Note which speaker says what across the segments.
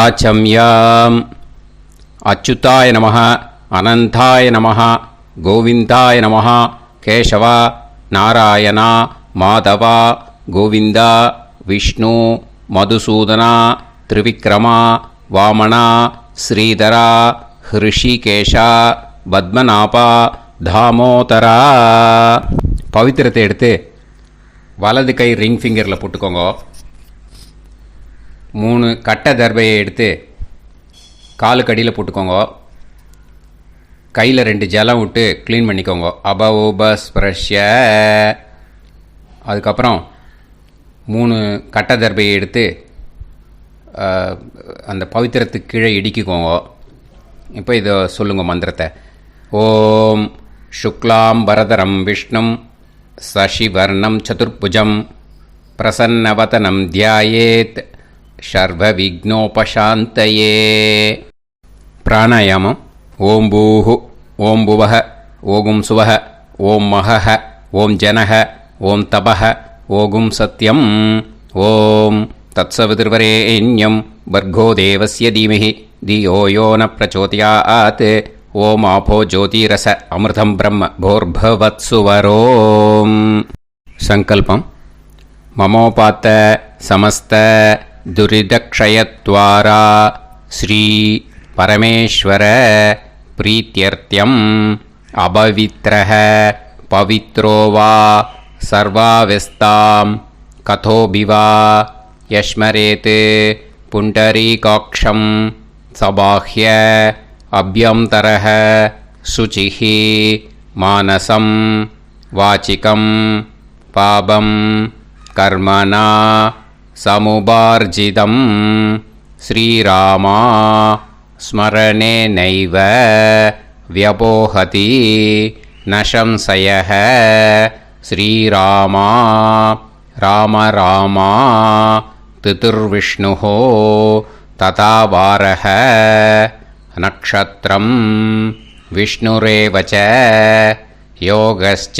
Speaker 1: ஆச்சம்யாம். அச்சுதாய நமः, அனந்தாய நமः, கோவிந்தாய நமः, கேசவா, நாராயணா, மாதவா, கோவிந்தா, விஷ்ணு, மதுசூதனா, திரிவிக்ரமா, வாமனா, ஸ்ரீதரா, ஹிருஷிகேஷா, பத்மநாபா, தாமோதரா. பவித்திரத்தை எடுத்து வலது கை ரிங் ஃபிங்கரில் போட்டுக்கோங்க. 3 கட்டை தர்பையை எடுத்து காலுக்கு அடியில் போட்டுக்கோங்க. கையில் 2 ஜலம் விட்டு க்ளீன் பண்ணிக்கோங்க. அபஓபஸ்பிரஷ்ய. அதுக்கப்புறம் 3 கட்டை தர்பையை எடுத்து அந்த பவித்திரத்துக்கு கீழே இடிக்கிக்கோங்க. இப்போ இதை சொல்லுங்க மந்திரத்தை. ஓம் சுக்லாம் வரதரம் விஷ்ணும் சசிவர்ணம் சதுர்புஜம் பிரசன்னவதனம் தியாயேத் சர்வ விக்னோபசாந்தயே. பிராணாயாமம். ஓம் பூஹு, ஓம் புவஹ, ஓகும் சுவஹ, ஓம் மஹஹ, ஓம் ஜனஹ, ஓம் தபஹ, ஓகும் சத்யம். ஓம் தத்சவிதுர்வரேண்யம் வர்கோ தேவஸ்ய தீமஹி தியோ யோ ந பிரச்சோதயாத். ஓம் ஆபோ ஜோதிரச அமிர்தம் பிரம்ம போர்பவத்சுவரோம். சங்கல்பம். மமோபாத்த சமஸ்த துரிதக்ஷயத்வாரா ஸ்ரீ பரமேஸ்வர பிரீத்யர்த்தியம் அபவித்ரஹ பவித்ரோ வா சர்வாவஸ்தாம் கதோபிவா யஸ்மரேத் புண்டரீகாக்ஷம் சபாஹ்ய அப்யந்தரஹ சுசிஹ மானசம் வாசிகம் பாபம் கர்மணா சமுபார்ஜிதம் ஸ்ரீராமா ஸ்மரணேனைவ வ்யபோஹதி நசம்சயஹ. ஸ்ரீராமா ராம ராமா திதுர்விஷ்ணுः ததா வாரஹ. நக்ஷத்ரம் விஷ்ணுரேவ ச யோகஸ்ச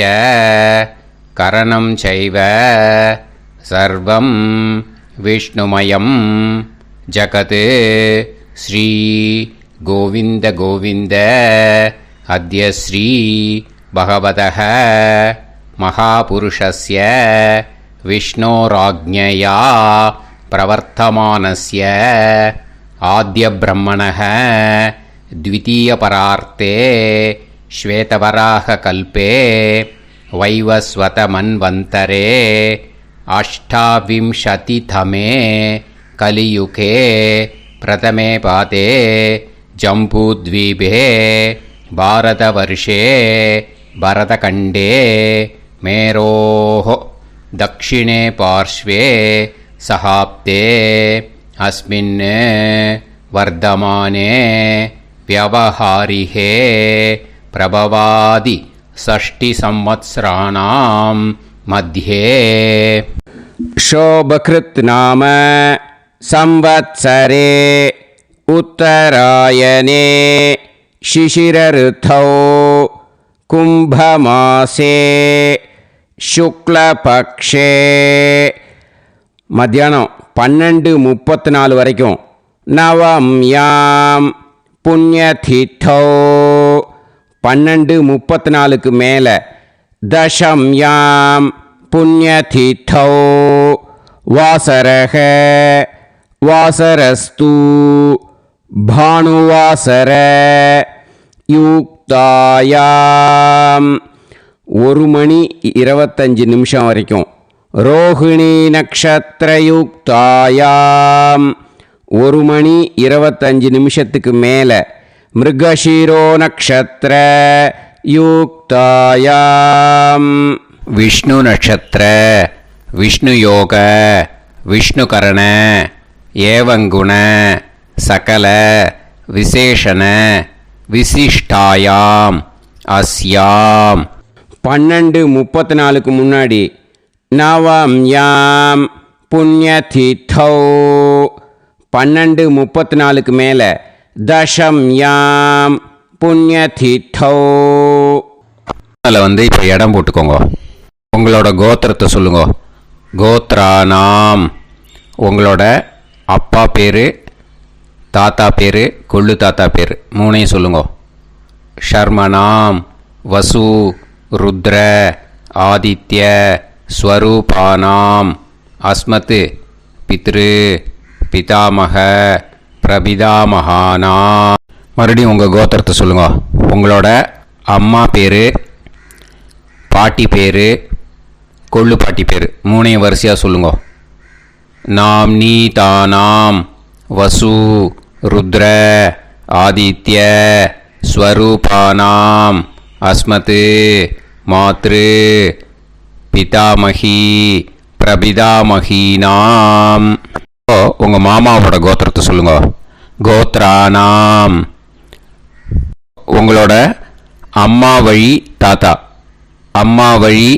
Speaker 1: கரணம் சைவ சர்வம் விஷ்ணுமயம் ஜகத். ஸ்ரீ கோவிந்த கோவிந்த அத்ய ஸ்ரீ பகவதः மகாபுருஷஸ்ய விஷ்ணோராஜ்ஞயா பிரவர்த்தமானஸ்ய ஆத்ய பிரம்மணः த்விதீயபரார்த்தே ஸ்வேதவராக கல்பே வைவஸ்வத மன்வந்தரே அஷ்டாவிம்சதிதமே கலியுகே பிரதமே பாதே ஜம்பூத்வீபே பாரதவர்ஷே பரதகண்டே மேரோः தக்ஷிணே பார்ஷ்வே சஹாப்தே அஸ்மின் வர்தமானே व्यवहारिहे प्रभवादि षष्टिसंवत्सराणां मध्ये शोभकृत् नाम संवत्सरे उत्तरायणे शिशिरऋतौ कुम्भमासे शुक्लपक्षे மத்தியானம் 12:34 வரைக்கும் நவம்யாம் புண்ணியதிதோ 12:34க்கு மேலே தசம்யாம் புண்ணியதிதோ வாசரக வாசரஸ்து பானுவாசர யுக்தாயாம் 1:25 வரைக்கும் ரோஹிணி நக்ஷத்ரயுக்தாயாம் 1:25 மேலே மிருகஷீரோ நக்ஷத்ர யுக்தாயாம் விஷ்ணு நக்ஷத்ர விஷ்ணு யோக விஷ்ணுகரண ஏவங்குண சகல விசேஷண விசிஷ்டாயாம் அஸ்யாம் 12:34க்கு முன்னாடி நவம்யாம் புண்ணியதிதோ 12:34க்கு மேலே தசம்யாம் புண்ணியதிதோ. அதில் இப்போ இடம் போட்டுக்கோங்க. உங்களோட கோத்திரத்தை சொல்லுங்க. கோத்ரானாம் உங்களோட அப்பா பேர், தாத்தா பேர், கொள்ளு தாத்தா பேர், மூணையும் சொல்லுங்க. ஷர்மணாம் வசு ருத்ர ஆதித்ய ஸ்வரூபானாம் அஸ்மத் பித்ரு பிதாமக பிரபிதாமகானாம். மறுபடியும் உங்கள் கோத்திரத்தை சொல்லுங்க. உங்களோட அம்மா பேர், பாட்டி பேர், கொள்ளு பாட்டி பேர், மூணையும் வரிசையாக சொல்லுங்க. நாம் நீ தானாம் வசு ருத்ர ஆதித்ய ஸ்வரூபானாம் அஸ்மத் மாத்ரு பிதாமகி பிரபிதாமகீனாம். உங்கள் மாமாவோட கோத்திரத்தை சொல்லுங்க. கோத்ரானாம். உங்களோட அம்மா வழி தாத்தா, அம்மா வழி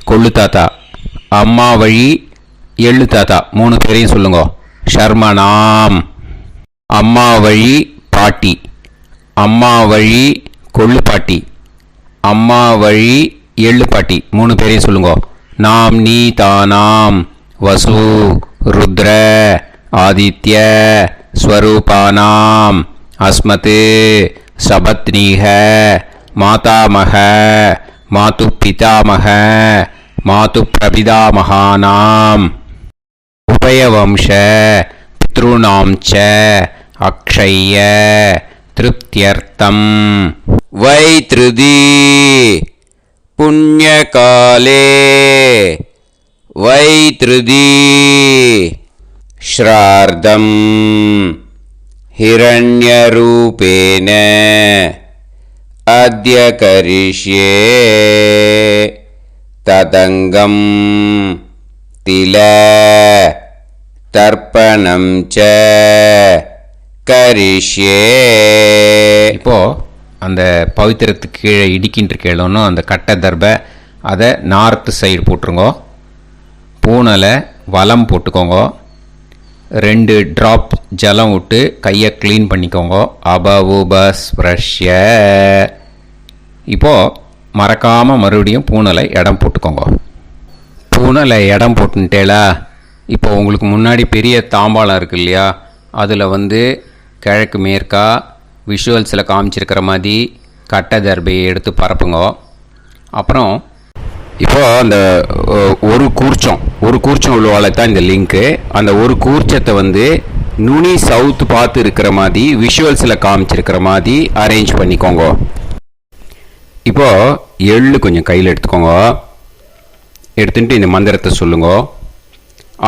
Speaker 1: கொள்ளு தாத்தா, அம்மா வழி எள்ளு தாத்தா, மூணு பேரையும் சொல்லுங்க. ஷர்மணாம். அம்மா வழி பாட்டி, அம்மா வழி கொள்ளு பாட்டி, அம்மா வழி எள்ளு பாட்டி, மூணு பேரையும் சொல்லுங்க. நாம் நீ தானாம் வசு ருத்ர ஆதித்ய ஸ்வரூபானாம் அஸ்மத் சபத்னீக மாதாமக மாது பிதாமக மாது பிரபிதாமகானாம் உபயவம்ச பித்ருணாம் ச அக்ஷய திருப்தியர்த்தம் வைத்ருதி புண்ணியகாலே வைத்ருதி ஸ்ரார்த்தம் ஹிரண்யரூபேன அத்ய கரிஷ்யே ததங்கம் தில தர்ப்பணம் ச கரிஷ்யே. இப்போ அந்த பவித்திரத்துக்கு கீழே இடிக்கின்ற கீழே அந்த கட்டை தர்பை அதை நார்த்து சைடு போட்டுருங்கோ. பூனலை வலம் போட்டுக்கோங்க. 2 ட்ராப் ஜலம் விட்டு கையை க்ளீன் பண்ணிக்கோங்க. அபவுபஸ்ப்ரஷ்ய. இப்போது மறக்காமல் மறுபடியும் பூனலை இடம் போட்டுக்கோங்க. பூனலை இடம் போட்டுட்டேலா. இப்போ உங்களுக்கு முன்னாடி பெரிய தாம்பாளம் இருக்கு இல்லையா, அதில் கிழக்கு மேற்கா விஷுவல்ஸில் காமிச்சிருக்கிற மாதிரி கட்டை தர்பையை எடுத்து பரப்புங்க. அப்புறம் இப்போது அந்த ஒரு கூர்ச்சம் உள்ளவால தான் இந்த லிங்க்கு. அந்த ஒரு கூர்ச்சத்தை நுனி சவுத்து பார்த்து இருக்கிற மாதிரி விஷுவல்ஸில் காமிச்சிருக்கிற மாதிரி அரேஞ்ச் பண்ணிக்கோங்க. இப்போது எள்ளு கொஞ்சம் கையில் எடுத்துக்கோங்க. எடுத்துட்டு இந்த மந்திரத்தை சொல்லுங்க.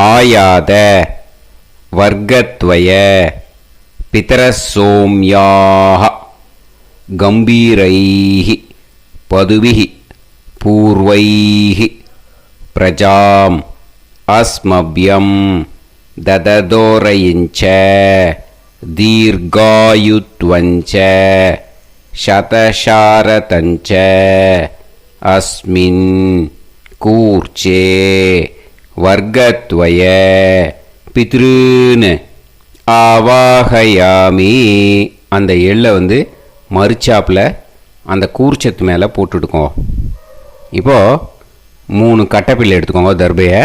Speaker 1: ஆயாத வர்க்கத்வய பிதரசோம்யாக கம்பீரைஹி பதுவிஹி பூர்வைஹி பிரஜாம் அஸ்மப்யம் தததோரயிஞ்ச தீர்காயுத்வஞ்ச சதசாரதஞ்ச அஸ்மின் கூர்ச்சே வர்க்கத்வய பித்ருன்னு ஆவாகயாமி. அந்த எள்ளை மறுச்சாப்பில் அந்த கூர்ச்சத்து மேலே போட்டுடுக்கோங்க. இப்போது 3 கட்டைப்பிள்ளை எடுத்துக்கோங்க. தர்பையை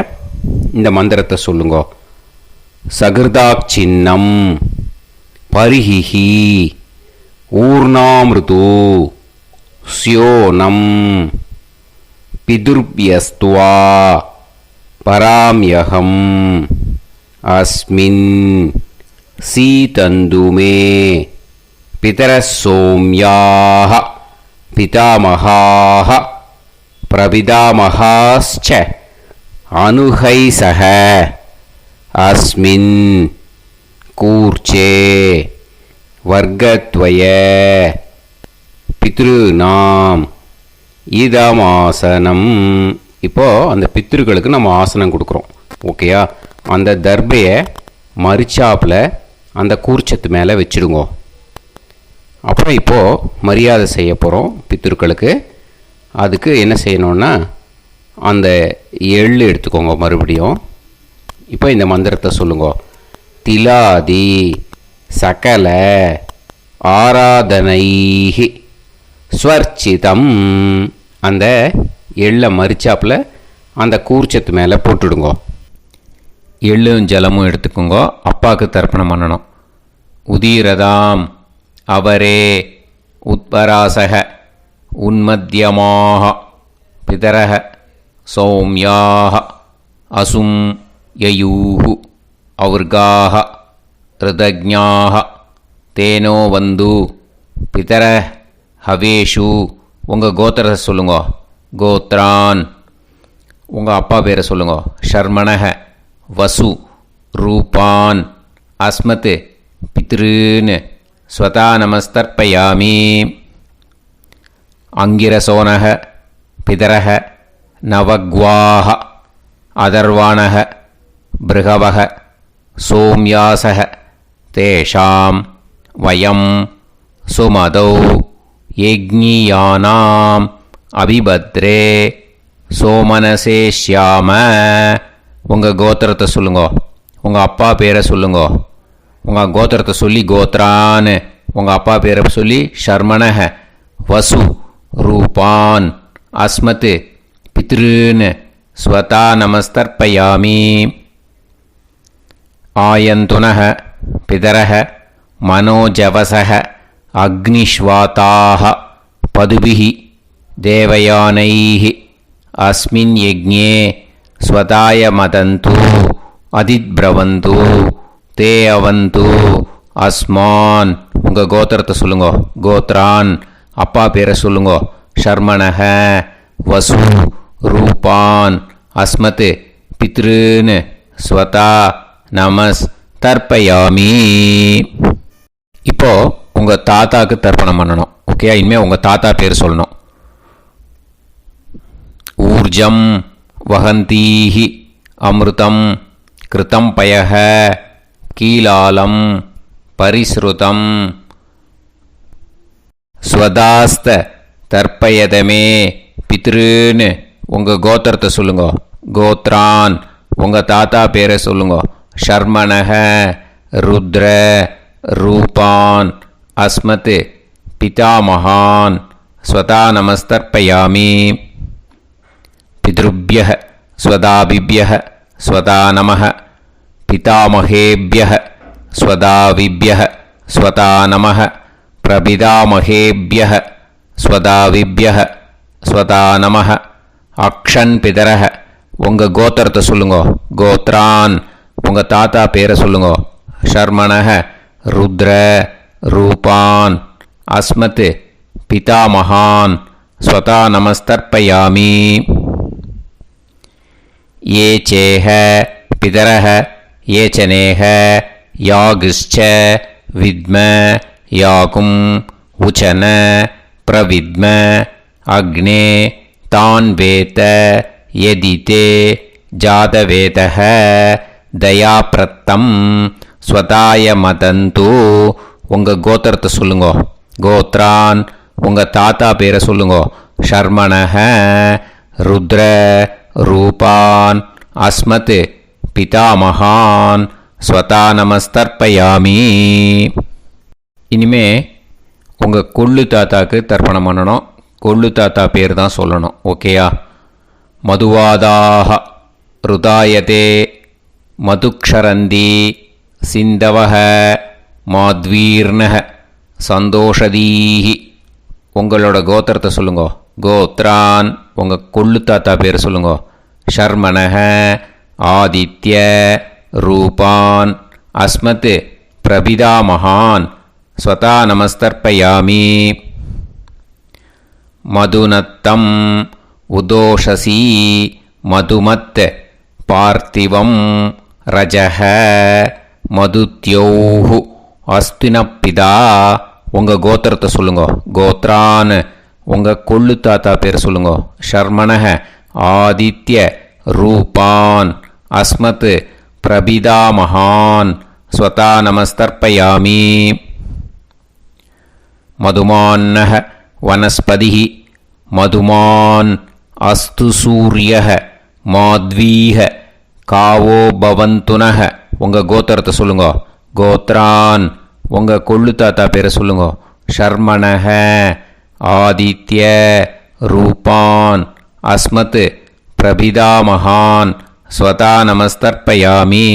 Speaker 1: இந்த மந்திரத்தை சொல்லுங்க. சகிருதாக் சின்னம் பரிஹிஹி ஊர்ணாமிருது ஸ்யோனம் பிதுர்பியஸ்துவா பராம்யகம் அஸ்மின் சீதந்துமே பிதரசோம்யாக பிதாமகாः பிரபிதாமகாஸ்ச அனுகைசக அஸ்மின் கூர்ச்சே வர்க்கத்வய பித்ருநாம் இதமாசனம். இப்போது அந்த பித்ருக்களுக்கு நம்ம ஆசனம் கொடுக்குறோம். ஓகேயா? அந்த தர்பையை மறுச்சாப்பில் அந்த கூர்ச்சத்து மேலே வச்சுடுங்க. அப்புறம் இப்போது மரியாதை செய்ய போகிறோம் பித்ருக்களுக்கு. அதுக்கு என்ன செய்யணுன்னா அந்த எள்ளு எடுத்துக்கோங்க. மறுபடியும் இப்போ இந்த மந்திரத்தை சொல்லுங்க. திலாதி சகல ஆராதனைஹி ஸ்வர்ச்சிதம். அந்த எள்ளை மரிச்சாப்பில் அந்த கூர்ச்சத்து மேலே போட்டுடுங்க. எள்ளும் ஜலமும் எடுத்துக்கோங்க. அப்பாவுக்கு தர்ப்பணம் பண்ணணும். உதீரதாம் அவரே உத்பராசக உன்மத்யமாக பிதரக சௌம்யாக அசும் யயூஹு அவுர்காக ரிதஜ்ஞாக தேனோ வந்து பிதர ஹவேஷு. உங்கள் கோத்திரத்தை சொல்லுங்க. கோத்ரான் உங்கள் அப்பா பேரை சொல்லுங்க. ஷர்மணக வசு ரூபான் அஸ்மத் பித்ருன்னு ஸ்வதா நமஸ்தர்ப்பயாமி. அங்கிரசோனக பிதரக நவக்வாக அதர்வாணக பிருகவக சோம்யாசக தேஷாம் வயம் சுமதௌ யஜ்ஞியானாம் அபிபத்ரே சோமனசே ஷ்யாம. உங்கள் கோத்திரத்தை சொல்லுங்க. உங்கள் அப்பா பேரை சொல்லுங்க. உங்கள் கோத்திரத்தை சொல்லி கோத்ரான்னு உங்கள் அப்பா பேரை சொல்லி ஷர்மணக வசு ரூபான் அஸ்மத் பித்ருன்னு ஸ்வதா நமஸ்தர்ப்பயாமி. ஆயந்துனக பிதரக மனோஜவசக அக்னிஷ்வாதாக பதுபிஹி தேவயானைஹி அஸ்மின் யஜ்ஞே ஸ்வதாய மதந்து அதித்பிரவந்து தே அவது அஸ்மான். உங்கள் கோத்திரத்தை சொல்லுங்க. கோத்ரான் அப்பா பேரை சொல்லுங்க. ஷர்மணக வசு ரூபான் அஸ்மத் பித்ருன்னு ஸ்வதா நமஸ் தர்ப்பயாமி. இப்போ உங்கள் தாத்தாக்கு தர்ப்பணம் பண்ணணும். ஓகே, இனிமேல் உங்கள் தாத்தா பேர் சொல்லணும். ஊர்ஜம் வகந்தீஹி அமிர்தம் கிருதம் பயஹ கீலாலம் பரிஸ்ருதம் ஸ்வதாஸ்த தர்ப்பயதமே பித்ருன்னு உங்கள் கோத்திரத்தை சொல்லுங்க. கோத்ரான் உங்கள் தாத்தா பேரை சொல்லுங்க. ஷர்மணக ருத்ர ரூபான் அஸ்மத் பிதாமகான் ஸ்வதா நமஸ்தர்ப்பயாமி. பித்ருப்யஹ ஸ்வதாபிப்யஹ ஸ்வதா நமः பிதாமகேப்யஹ ஸ்வதாவிப்யஹ ஸ்வதா நமः பிரபிதாமகேப்யஹ ஸ்வதாவிப்யஹ ஸ்வதா நமः. அக்ஷன் பிதரஹ உங்கள் கோத்திரத்தை சொல்லுங்க. கோத்ரான் உங்கள் தாத்தா பேரை சொல்லுங்க. ஷர்மணக ருத்ர ரூபான் அஸ்மத் பிதாமகான் ஸ்வதா நமஸ்தர்ப்பயாமி. ये चेह पितरः ये च नेह यागश्च विद्म याकुम् उचन प्रविद्म अग्ने तान् वेत यदिते जातवेतः दयाप्रत्तं स्वताय मदन्तु. உங்கள் கோத்திரத்தை சொல்லுங்க. கோத்ரான் உங்கள் தாத்தா பேரை சொல்லுங்க. ஷர்மணக ருத்ர ரூபான் அஸ்மத் பிதாமகான் ஸ்வதா நமஸ்தர்ப்பயாமி. இனிமே உங்கள் கொள்ளு தாத்தாக்கு தர்ப்பணம் பண்ணணும். கொள்ளு தாத்தா பேர் தான் சொல்லணும். ஓகேயா? மதுவாதாக ருதாயதே மதுக்ஷரந்தி சிந்தவஹ மாத்வீர்ணஹ சந்தோஷதீஹி. உங்களோட கோத்திரத்தை சொல்லுங்க. கோத்ரான் உங்கள் கொள்ளு தாத்தா பேர் சொல்லுங்க. ஷர்மணக ஆதித்ய ரூபான் அஸ்மத் பிரபிதாமகான் ஸ்வதா நமஸ்தர்ப்பயாமி. மதுநத்தம் உதோஷசி மதுமத் பார்த்திவம் ரஜஹ மதுத்யோஹு அஸ்தினப்பிதா. உங்கள் கோத்திரத்தை சொல்லுங்க. கோத்ரான் உங்கள் கொள்ளு தாத்தா பேர் சொல்லுங்க. ஷர்மணக ஆதித்ய ரூபான் அஸ்மத் பிரபிதாமகான் ஸ்வதா நமஸ்தர்ப்பயாமி. மதுமான்னஹ வனஸ்பதிஹி மதுமான் அஸ்து சூரியஹ மாத்வீஹ காவோ பவந்துனஹ. உங்கள் கோத்திரத்தை சொல்லுங்க. கோத்ரான் உங்கள் கொள்ளு தாத்தா பேரை சொல்லுங்க. ஷர்மணக ஆதித்ய ரூபான் அஸ்மத் பிரபிதாமகான் ஸ்வதா நமஸ்தர்ப்பயாமி.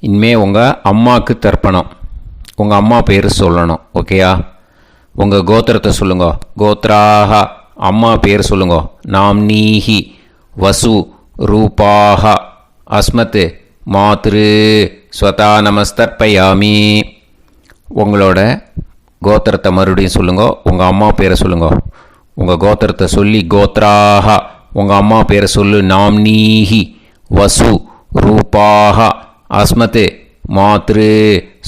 Speaker 1: இனிமே உங்கள் அம்மாவுக்கு தர்ப்பணம். உங்கள் அம்மா பேர் சொல்லணும். ஓகேயா? உங்கள் கோத்திரத்தை சொல்லுங்க. கோத்ராக அம்மா பேர் சொல்லுங்க. நாம்னீஹி வசு ரூபாக அஸ்மத் மாத்ரு ஸ்வதா நமஸ்தர்ப்பயாமி. உங்களோட கோத்திரத்தை மறுபடியும் சொல்லுங்க. உங்கள் அம்மா பேரை சொல்லுங்க. உங்கள் கோத்திரத்தை சொல்லி கோத்ராக உங்கள் அம்மா பேரை சொல்லு. நாம்னீஹி வசு ரூபாக அஸ்மத் மாத்ரு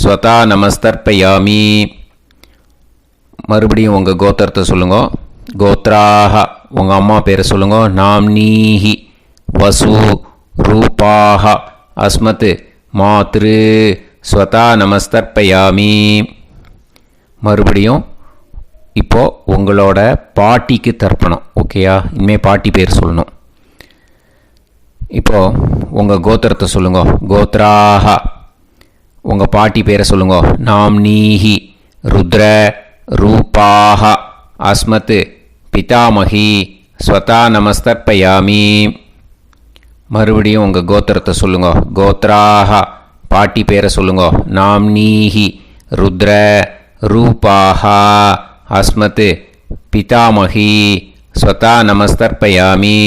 Speaker 1: ஸ்வதா நமஸ்தர்ப்பயாமி. மறுபடியும் உங்கள் கோத்திரத்தை சொல்லுங்க. கோத்ராக உங்கள் அம்மா பேரை சொல்லுங்க. நாம்னீஹி வசு ரூபாக அஸ்மத் மாத்ரு ஸ்வதா நமஸ்தர்ப்பயாமி. மறுபடியும் இப்போது உங்களோட பாட்டிக்கு தர்ப்பணம். ஓகேயா? இனிமேல் பாட்டி பேர் சொல்லணும். இப்போது உங்கள் கோத்திரத்தை சொல்லுங்க. கோத்ராக உங்கள் பாட்டி பேரை சொல்லுங்க. நாம்னீஹி ருத்ர ரூபாக அஸ்மத் பிதாமகி ஸ்வதா நமஸ்தர்ப்பயாமி. மறுபடியும் உங்கள் கோத்திரத்தை சொல்லுங்க. கோத்ராக பாட்டி பேரை சொல்லுங்க. நாம்னீஹி ருத்ர ரூபாக அஸ்மத் பிதாமகி ஸ்வதா நமஸ்தர்ப்பயாமி.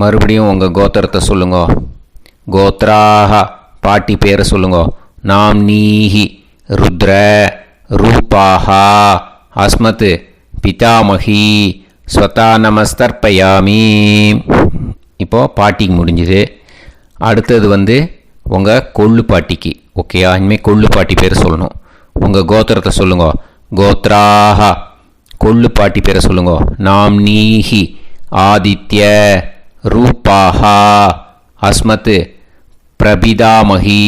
Speaker 1: மறுபடியும் உங்கள் கோத்திரத்தை சொல்லுங்க. கோத்ராக பாட்டி பேரை சொல்லுங்க. நாம்னீஹி ருத்ர ரூபாக அஸ்மத் பிதாமகி ஸ்வதா நமஸ்தர்ப்பயாமி. இப்போது பாட்டிக்கு முடிஞ்சுது. அடுத்தது உங்கள் கொள்ளு பாட்டிக்கு. ஓகேயா? இனிமேல் கொள்ளு பாட்டி பேர் சொல்லணும். உங்கள் கோத்திரத்தை சொல்லுங்க. கோத்ராக கொள்ளு பாட்டி பேரை சொல்லுங்க. நாம்னீஹி ஆதித்ய ரூபாக அஸ்மத் பிரபிதாமகி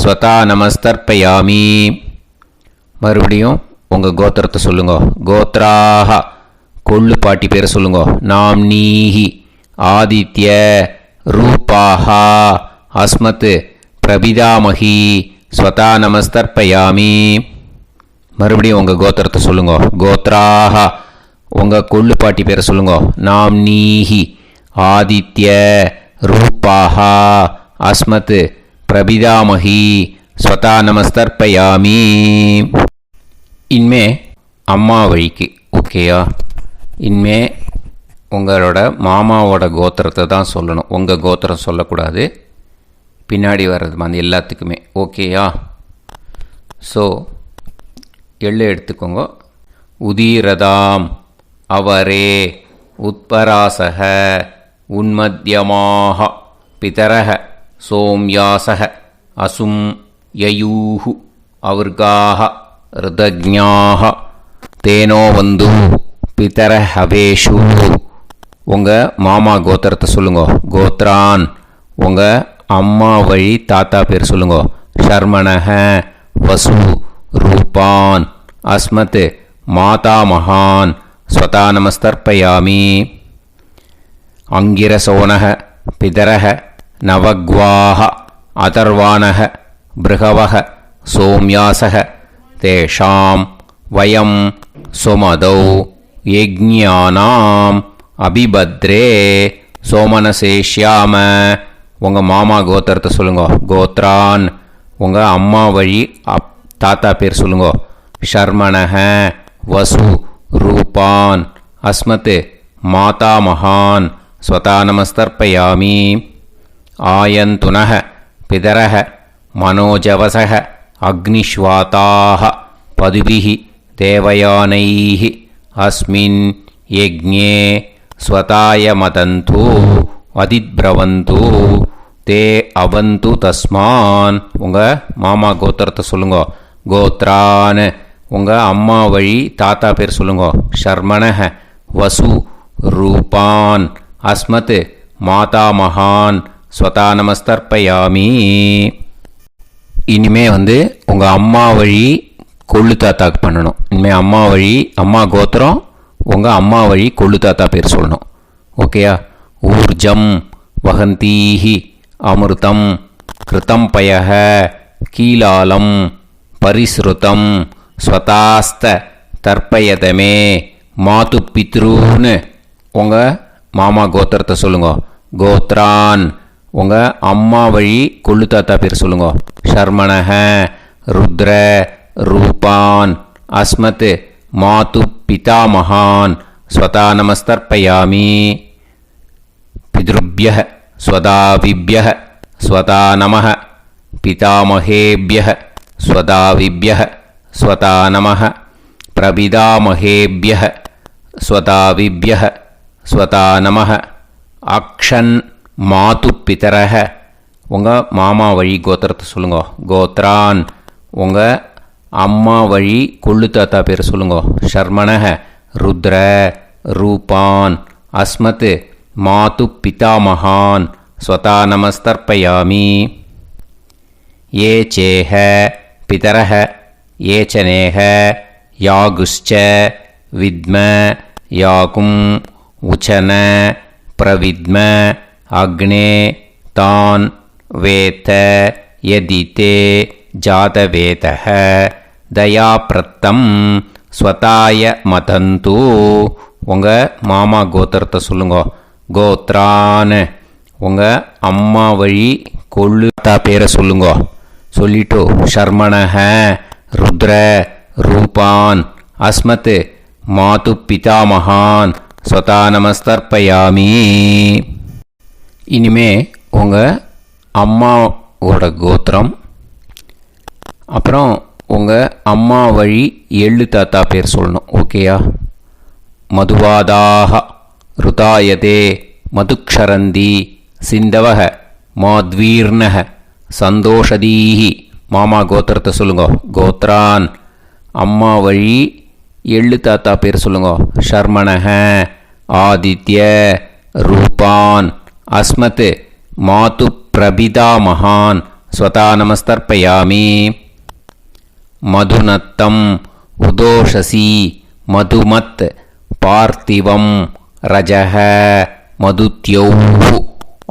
Speaker 1: ஸ்வதா நமஸ்தர்ப்பயாமி. மறுபடியும் உங்கள் கோத்திரத்தை சொல்லுங்க. கோத்ராக கொள்ளு பாட்டி பேரை சொல்லுங்க. நாம்னீஹி ஆதித்ய ரூபாக அஸ்மத் பிரபிதாமகி ஸ்வதா நமஸ்தர்ப்பயாமி. மறுபடியும் உங்கள் கோத்திரத்தை சொல்லுங்க. கோத்ராக உங்கள் கொள்ளு பாட்டி பேரை சொல்லுங்க. நாம்னீஹி ஆதித்ய ரூபாக அஸ்மத் பிரபிதாமகி ஸ்வதா நமஸ்தர்ப்பயாமி. இனிமே அம்மா வழிக்கு. ஓகேயா? இனிமே உங்களோட மாமாவோட கோத்திரத்தை தான் சொல்லணும். உங்கள் கோத்திரம் சொல்லக்கூடாது. பின்னாடி வர்றது அந்த எல்லாத்துக்குமே. ஓகேயா? ஸோ எள்ளு எடுத்துக்கோங்க. உதீரதாம் அவரே உத்பராசக உன்மத்யமாக பிதரக சோம்யாசக அசும் யயூஹு அவர்காக ருதஜ்ஞாக தேனோவந்து பிதர ஹவேஷு. உங்கள் மாமா கோத்திரத்தை சொல்லுங்க. கோத்ரான் உங்கள் அம்மா வழி தாத்தா பேர் சொல்லுங்க. ஷர்மணக வசு ரூபான் அஸ்மத் மாதா மகான் ஸ்வதா நமஸ்தர்ப்பயாமி. அங்கிரசோனக பிதரக நவக்வாக அதர்வானக பிருகவக சோம்யாசக தேஷாம் வயம் சுமதௌ யஜ்ஞானாம் அபிபத்ரே சோமனசேஷ்யாம. உங்கள் மாமா கோத்திரத்தை சொல்லுங்க. கோத்ரான் உங்கள் அம்மா வழி தாத்தா பேர் சொல்லுங்க. ஷர்மணக வசு ரூபான் அஸ்மத் மாதா மகான் ஸ்வதா நமஸ்தர்ப்பயாமி. ஆயந்துனக பிதரக மனோஜவசக அக்னிஷ்வாதாக பதுபிஹி தேவயானைஹி அஸ்மின் யஜ்ஞே ஸ்வதாய மதந்து அதித்ரவந்து தே அவந்து தஸ்மான். உங்கள் மாமா கோத்திரத்தை சொல்லுங்க. கோத்ரான் உங்கள் அம்மா வழி தாத்தா பேர் சொல்லுங்க. ஷர்மணக வசு ரூபான் அஸ்மத் மாதா மகான் ஸ்வதா நமஸ்தர்ப்பயாமி. இனிமே உங்கள் அம்மா வழி கொள்ளு தாத்தாக்கு பண்ணணும். இனிமேல் அம்மா வழி அம்மா கோத்திரம் உங்கள் அம்மா வழி கொள்ளு தாத்தா பேர் சொல்லணும். ஓகேயா? ஊர்ஜம் வகந்தீஹி அமிர்தம் கிருதம் பயக கீலாலம் பரிஸ்ருதம் ஸ்வதாஸ்த தர்ப்பயதமே மாது பித்ருன்னு. உங்கள் மாமா கோத்திரத்தை சொல்லுங்க. கோத்ரான் உங்கள் அம்மா வழி கொள்ளு தாத்தா பேர் சொல்லுங்க. ஷர்மணக ருத்ர ரூபான் அஸ்மத் மாது பிதாமகான் ஸ்வதா நமஸ்தர்ப்பயாமி. பித்ருப்யः ஸ்வதாவிப்யः ஸ்வதா நமः பிதாமகேப்யः ஸ்வதாவிப்யः ஸ்வதா நமः பிரபிதாமகேப்யः ஸ்வதாவிப்யः ஸ்வதா நமः. அக்ஷன் மாது பிதரஹ உங்கள் மாமா வழி கோத்திரத்தை சொல்லுங்க. கோத்ரான் உங்கள் அம்மா வழி கொள்ளு தாத்தா பேர் சொல்லுங்க. ஷர்மணஹ ருத்ர ரூபான் அஸ்மத் மாது பிதாமகான் ஸ்வதா நமஸ்தர்ப்பயாமி. ये चेह पितरः ये च नेह यागुश्च विद्म याकुम् उचन प्रविद्म अग्ने तान् वेत यदिते जातवेतः दयाप्रत्तम् स्वताय मतन्तु உங்கள் மாமா கோத்திரத்தை சொல்லுங்க. கோத்ரான் உங்கள் அம்மா வழி கொள்ளு தாத்தா பேரை சொல்லுங்க. சொல்லிட்டு ஷர்மணஹ ருத்ர ரூபான் அஸ்மத் மாது பிதாமகான் ஸ்வதா நமஸ்தர்ப்பயாமி. இனிமே உங்கள் அம்மாவோட கோத்திரம், அப்புறம் உங்கள் அம்மா வழி எள்ளு தாத்தா பேர் சொல்லணும். ஓகேயா? மதுவாதாக ருதாயதே மதுக்ஷரந்தி சிந்தவக மாத்வீர்ணக சந்தோஷதீஹி. மாமா கோத்திரத்தை சொல்லுங்க. கோத்ரான் அம்மா வழி எள்ளு தாத்தா பேர் சொல்லுங்க. ஷர்மணஹ ஆதித்ய ரூபான் அஸ்மத் மாது பிரபிதாமகான் ஸ்வதா நமஸ்தர்ப்பயாமி. மதுநத்தம் உதோஷசி மதுமத் பார்த்திவம் ரஜஹ மதுத்யௌஹு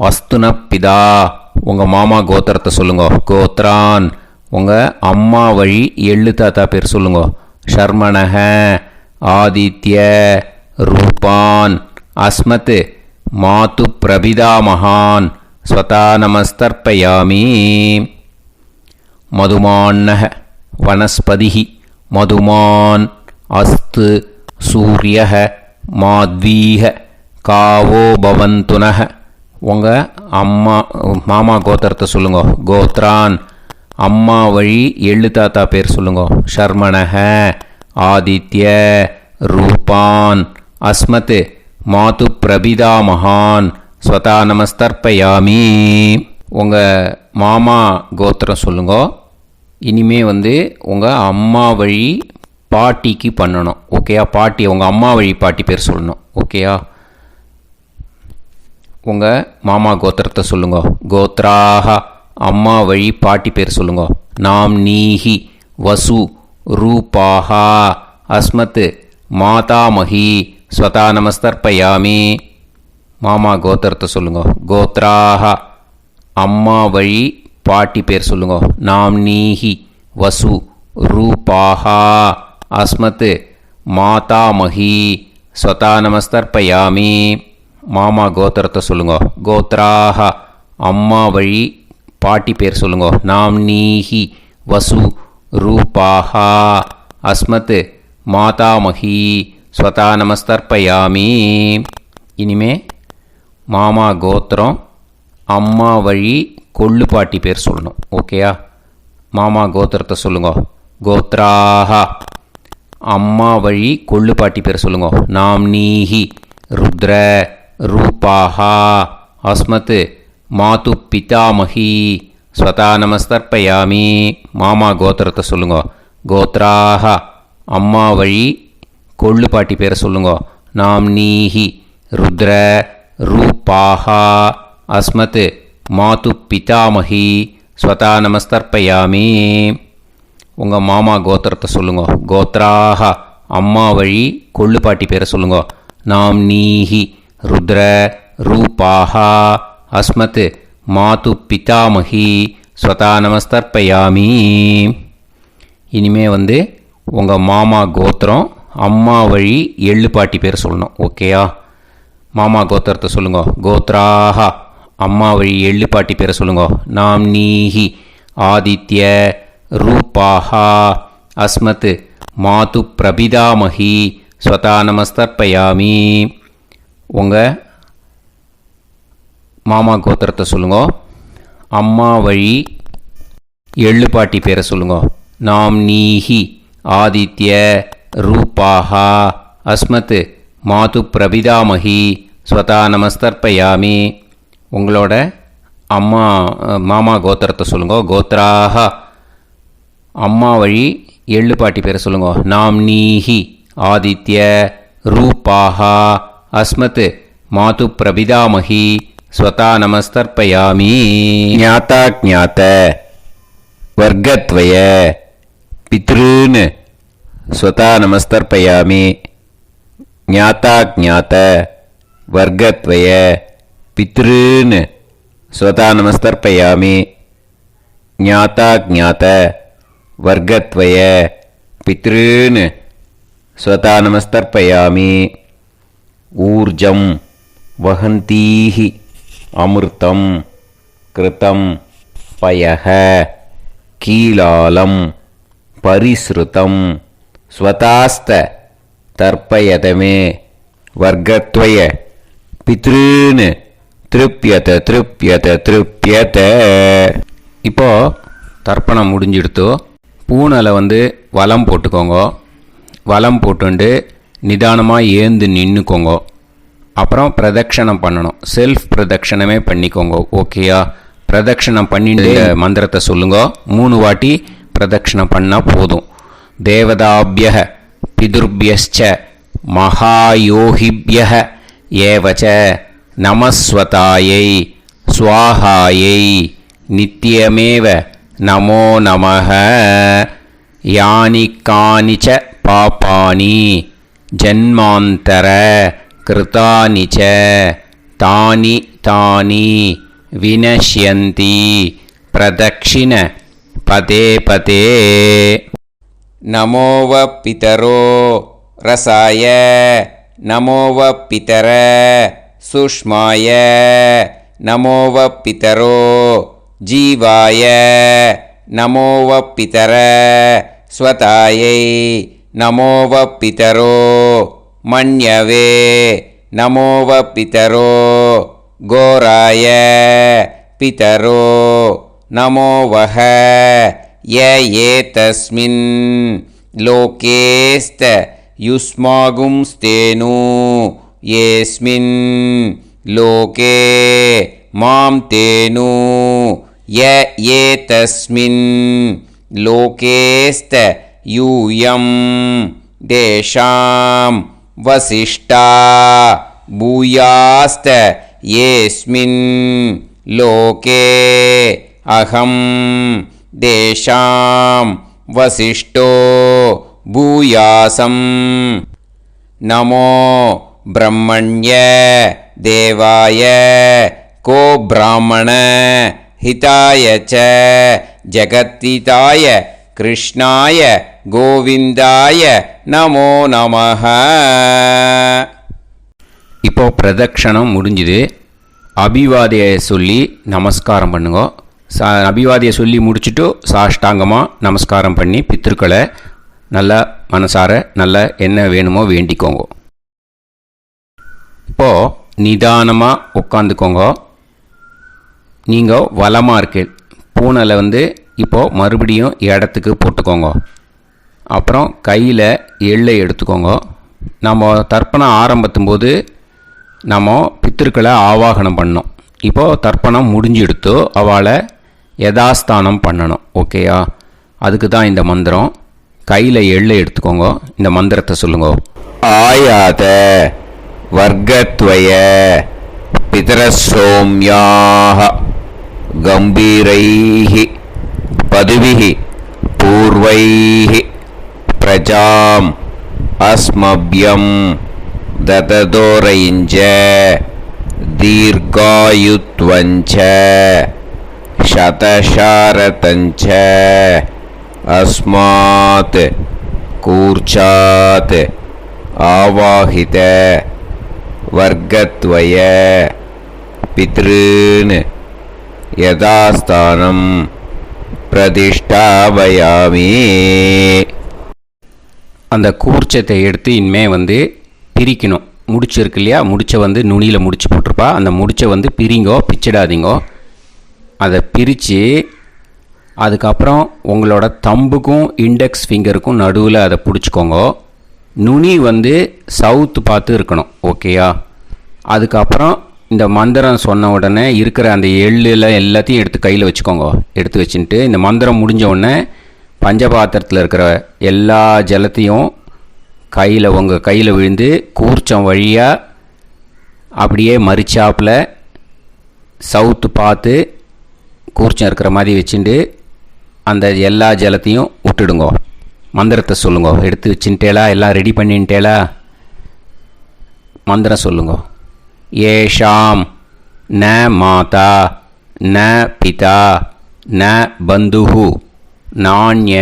Speaker 1: அஸ்துனப்பிதா. உங்கள் மாமா கோத்திரத்தை சொல்லுங்க. கோத்ரான் உங்கள் அம்மா வழி எள்ளு தாத்தா பேர் சொல்லுங்க. ஷர்மணஹ ஆதித்ய ரூபான் அஸ்மத் மாது பிரபிதாமகான் ஸ்வதா நமஸ்தர்ப்பயாமி. மதுமான்னஹ வனஸ்பதிः மதுமான் அஸ்து சூரியः மாத்வீஹ காவோ பவந்துனஹ. உங்கள் மாமா கோத்திரத்தை சொல்லுங்க. கோத்ரான் அம்மா வழி எள்ளு தாத்தா பேர் சொல்லுங்க. ஷர்மணஹ ஆதித்ய ரூபான் அஸ்மத் மாது பிரபிதாமகான் ஸ்வதா நமஸ்தர்ப்பயாமி. உங்கள் மாமா கோத்திரம் சொல்லுங்க. இனிமே உங்கள் அம்மா வழி பாட்டிக்கு பண்ணணும். ஓகேயா? பாட்டி உங்கள் அம்மா வழி பாட்டி பேர் சொல்லணும். ஓகேயா? உங்கள் மாமா கோத்திரத்தை சொல்லுங்க. கோத்ராக அம்மா வழி பாட்டி பேர் சொல்லுங்க. நாம் நீஹி வசு ரூபாஹா அஸ்மத் மாதாமஹி ஸ்வதா நமஸ்தர்ப்பயாமி. மாமா கோத்திரத்தை சொல்லுங்க. கோத்ராக அம்மா வழி பாட்டி பேர் சொல்லுங்க. நாம் நீஹி வசு ரூபாஹா அஸ்மத் மாதாமஹி ஸ்வதா நமஸ்தர்ப்பயாமி. மாமா கோத்திரத்தை சொல்லுங்க. கோத்ராக அம்மா வழி பாட்டி பேர் சொல்லுங்க. நாம் நீஹி வசு ரூபாஹா அஸ்மத் மாதாமஹி ஸ்வதா நமஸ்தர்ப்பயாமி. இனிமே மாமா கோத்திரம் அம்மா வழி கொள்ளு பாட்டி பேர் சொல்லணும். ஓகேயா? மாமா கோத்திரத்தை சொல்லுங்க. கோத்ராக அம்மா வழி கொள்ளு பாட்டி பேர் சொல்லுங்க. நாம் நீஹி ருத்ர ரூபாஹா அஸ்மத் மாது பிதாமஹி ஸ்வதா நமஸ்தர்ப்பயாமி. மாமா கோத்திரத்தை சொல்லுங்க. கோத்ராக அம்மா வழி கொள்ளு பாட்டி பேரை சொல்லுங்க. நாம் நீஹி ருத்ர ரூபாஹா அஸ்மத் மாது பிதாமஹி ஸ்வதா நமஸ்தர்ப்பயாமி. உங்கள் மாமா கோத்திரத்தை சொல்லுங்க. கோத்ராக அம்மா வழி கொள்ளு பாட்டி பேரை சொல்லுங்க. நாம் நீஹி ருத்ர ரூபாஹா அஸ்மத் மாது பிதாமஹி ஸ்வதா நமஸ்தர்ப்பயாமி. இனிமே உங்கள் மாமா கோத்திரம் அம்மா வழி எள்ளு பாட்டி பேர் சொல்லணும். ஓகேயா? மாமா கோத்திரத்தை சொல்லுங்க. கோத்ராக அம்மா வழி எள்ளு பாட்டி பேரை சொல்லுங்க. நாம் நீஹி ஆதித்ய रूपाः अस्मत् मातु प्रपितामही स्वता நமஸ்தர்ப்பயாமி. உங்கள் மாமா கோத்திரத்தை சொல்லுங்க. அம்மா வழி எள்ளு பாட்டி பேரை சொல்லுங்க. நாம் நீஹி ஆதித்ய ரூபாஹா அஸ்மத் மாது பிரபிதாமகி ஸ்வதா நமஸ்தர்ப்பயாமி. உங்களோட அம்மா மாமா கோத்திரத்தை சொல்லுங்க. கோத்ராஹ அம்மா வழி எள்ளு பாட்டி பேரை சொல்லுங்க. நாம் நீஹி ஆதித்ய ரூபாஹா அஸ்மத் மாது பிரபிதாமகி ஸ்வதா நமஸ்தர்ப்பயாமி. ஞாதா ஞாத வர்க்கத்வய பித்ருன் ஸ்வதா நமஸ்தர்ப்பயாமி. ஞாதா ஞாத வர்க்கத்வய பித்ருன் ஸ்வதா நமஸ்தர்ப்பயாமி. ஞாதா ஞாத வர்க்கத்வய பித்ருன் ஸ்வதா நமஸ்தர்ப்பயாமி. ஊர்ஜம் வஹந்தீஹி அமிர்தம் கிருதம் பயஹ கீலாலம் பரிஸ்ருதம் ஸ்வதாஸ்த தர்ப்பயதமே வர்க்கத்வய பித்ருன் திருப்யத திருப்யத திருப்யத. இப்போ தர்ப்பணம் முடிஞ்சிடுத்தோ. பூனலை வலம் போட்டுக்கோங்க. வலம் போட்டுண்டு நிதானமாக ஏந்து நின்றுக்கோங்க. அப்புறம் பிரதட்சணம் பண்ணணும். செல்ஃப் பிரதட்சணமே பண்ணிக்கோங்க. ஓகேயா? பிரதட்சணம் பண்ணிட்டு மந்திரத்தை சொல்லுங்க. 3 வாட்டி பிரதட்சணம் பண்ணால் போதும். தேவதாபிய பிதுர்பியச்ச மகாயோகிபிய ஏவச்ச நமஸ்வதாயை ஸ்வாஹாயை நித்யமேவ நமோ நமஹ. யானி கானிச்ச பாபானி ஜன்மாந்தர கிருதானி ச தானி தானி வினஷ்யந்தி பிரதக்ஷிண பதே பதே. நமோவ பிதரோ ரசாய நமோவ பிதர சுஷ்மாய நமோவ பிதரோ ஜீவாய நமோவ பிதர ஸ்வதாயை நமோவ பிதரோ மன்யவே நமோவ பிதரோ கோராய பிதரோ நமோவஹ. ய ஏதஸ்மின் லோகேஸ்த யுஸ்மாகும்ஸ்தேனு ஏஸ்மின் லோகே மாம் தேனு. ய ஏதஸ்மின் லோகேஸ்த யூயம் தேஷாம் வசிஷ்டா பூயாஸ்த ஏஸ்மின் லோகே அகம் தேஷாம் வசிஷ்டோ பூயாசம். நமோ பிரம்மண்ய தேவாய கோ பிராமண ஹிதாய ச ஜகத்திதாய கிருஷ்ணாய கோவிந்தாய நமோ நமஹ. இப்போ பிரதட்சணம் முடிஞ்சுது. அபிவாதியை சொல்லி நமஸ்காரம் பண்ணுங்க. அபிவாதியை சொல்லி முடிச்சுட்டு சாஷ்டாங்கமாக நமஸ்காரம் பண்ணி பித்திருக்களை நல்லா மனசார நல்லா என்ன வேணுமோ வேண்டிக்கோங்க. இப்போது நிதானமாக உட்காந்துக்கோங்க. நீங்கள் வலமாக இருக்கு பூனலை இப்போது மறுபடியும் இடத்துக்கு போட்டுக்கோங்க. அப்புறம் கையில் எள்ளை எடுத்துக்கோங்க. நம்ம தர்ப்பணம் ஆரம்பிக்கும் போது நம்ம பித்திருக்களை ஆவாகனம் பண்ணோம். இப்போது தர்ப்பணம் முடிஞ்செடுத்து அவளை யதாஸ்தானம் பண்ணணும். ஓகேயா? அதுக்கு தான் இந்த மந்திரம். கையில் எள்ளை எடுத்துக்கோங்க. இந்த மந்திரத்தை சொல்லுங்க. ஆயாத வர்க்கத்வய பிதரசோம்யாக கம்பீரைஹி பதுவிஹி பூர்வைஹி பிரஜாம் அஸ்மப்யம் தததோரயிஞ்ச தீர்காயுத்வஞ்ச சதசாரதஞ்ச அஸ்மாத் கூர்ச்சாத் ஆவாஹித வர்க்கத்வய பித்ருன் யதாஸ்தானம் பிரதிஷ்டாபயாமி. அந்த கூர்ச்சத்தை எடுத்து இனிமே பிரிக்கணும். முடிச்சு இருக்கு இல்லையா, முடிச்சை நுனியில் முடிச்சு போட்டிருப்பா. அந்த முடிச்சை பிரிங்கோ, பிச்சிடாதீங்கோ. அதை பிரித்து அதுக்கப்புறம் உங்களோட தம்புக்கும் இண்டெக்ஸ் ஃபிங்கருக்கும் நடுவில் அதை பிடிச்சிக்கோங்க. நுனி சவுத்து பார்த்து இருக்கணும். ஓகேயா? அதுக்கப்புறம் இந்த மந்திரம் சொன்ன உடனே இருக்கிற அந்த எள்ளில் எல்லாத்தையும் எடுத்து கையில் வச்சுக்கோங்க. எடுத்து வச்சுட்டு இந்த மந்திரம் முடிஞ்ச உடனே பஞ்சபாத்திரத்தில் இருக்கிற எல்லா ஜலத்தையும் உங்கள் கையில் விழுந்து கூர்ச்சம் வழியாக அப்படியே மறிச்சாப்பில் சவுத்து பார்த்து கூர்ச்சம் இருக்கிற மாதிரி வச்சுட்டு அந்த எல்லா ஜலத்தையும் விட்டுடுங்கோ. மந்திரத்தை சொல்லுங்க. எடுத்து வச்சுட்டேலா? எல்லாம் ரெடி பண்ணிட்டேலா? மந்திரம் சொல்லுங்க. ஏஷாம் ந மாதா ந பிதா ந பந்துஹு நாண்ய